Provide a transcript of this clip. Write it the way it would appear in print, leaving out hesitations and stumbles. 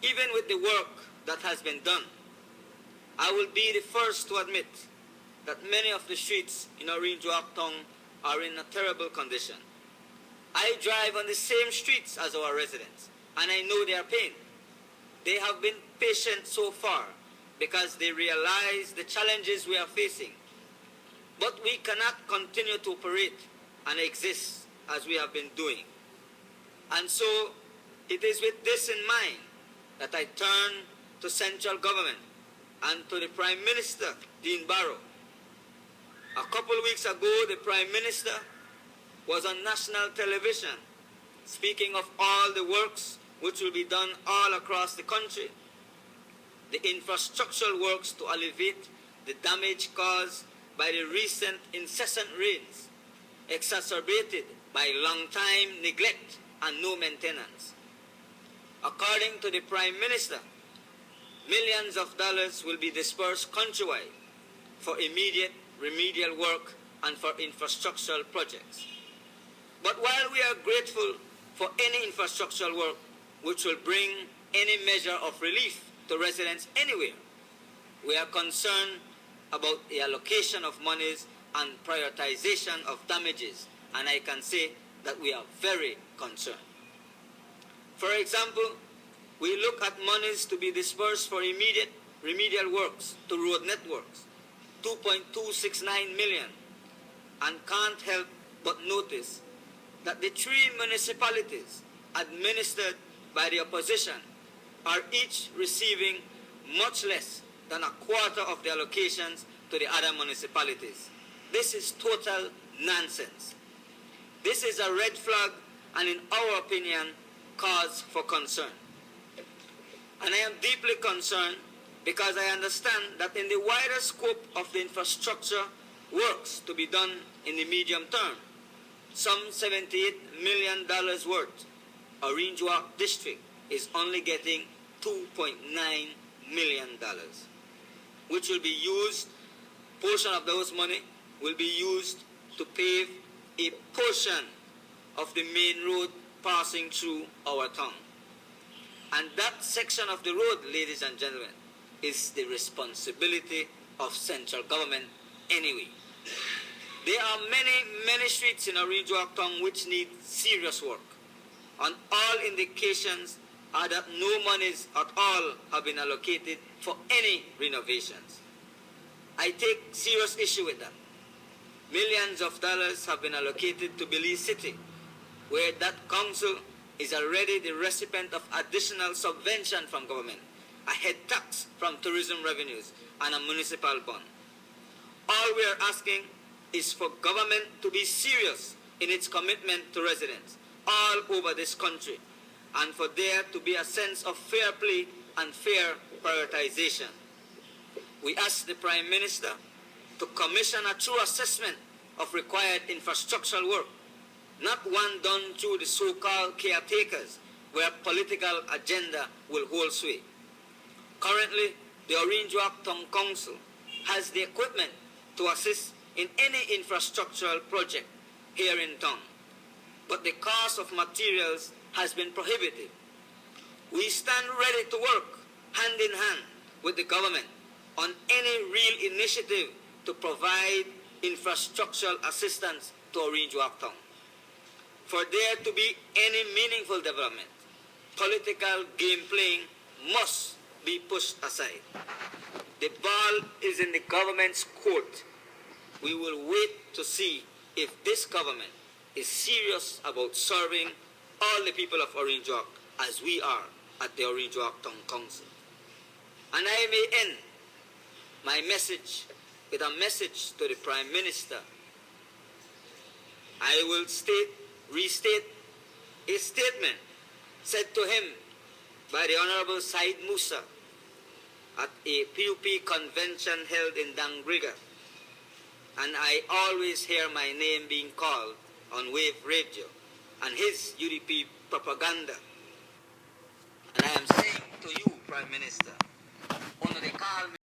Even with the work that has been done, I will be the first to admit that many of the streets in Orange Walk Town are in a terrible condition. I drive on the same streets as our residents, and I know their pain. They have been patient so far because they realize the challenges we are facing. But we cannot continue to operate and exist as we have been doing. And so it is with this in mind that I turn to central government and to the Prime Minister, Dean Barrow. A couple of weeks ago, the Prime Minister was on national television speaking of all the works which will be done all across the country. The infrastructural works to alleviate the damage caused by the recent incessant rains, exacerbated by long-time neglect and no maintenance. According to the Prime Minister, millions of dollars will be dispersed countrywide for immediate remedial work and for infrastructural projects. But while we are grateful for any infrastructural work which will bring any measure of relief to residents anywhere, we are concerned about the allocation of monies and prioritization of damages, and I can say that we are very concerned. For example, we look at monies to be dispersed for immediate remedial works to road networks, 2.269 million, and can't help but notice that the three municipalities administered by the opposition are each receiving much less than a quarter of the allocations to the other municipalities. This is total nonsense. This is a red flag and, in our opinion, cause for concern. And I am deeply concerned because I understand that in the wider scope of the infrastructure works to be done in the medium term, some $78 million worth, Orange Walk District is only getting $2.9 million, which will be used, portion of those money will be used to pave a portion of the main road passing through our town. And that section of the road, ladies and gentlemen, is the responsibility of central government anyway. There are many streets in Orange Walk Town which need serious work. And all indications are that no monies at all have been allocated for any renovations. I take serious issue with that. Millions of dollars have been allocated to Belize City, where that council is already the recipient of additional subvention from government, a head tax from tourism revenues, and a municipal bond. All we are asking is for government to be serious in its commitment to residents all over this country, and for there to be a sense of fair play and fair prioritization. We ask the Prime Minister to commission a true assessment of required infrastructural work, not one done through the so-called caretakers where political agenda will hold sway. Currently, the Orange Walk Town Council has the equipment to assist in any infrastructural project here in town, but the cost of materials has been prohibitive. We stand ready to work hand in hand with the government on any real initiative to provide infrastructural assistance to Orange Walk Town. For there to be any meaningful development, political game playing must be pushed aside. The ball is in the government's court. We will wait to see if this government is serious about serving all the people of Orange Walk as we are at the Orange Walk Town Council. And I may end my message with a message to the Prime Minister. I will restate a statement said to him by the Honorable Said Musa at a PUP convention held in Dangriga. And I always hear my name being called on Wave Radio and his UDP propaganda. And I am saying to you, Prime Minister, under the call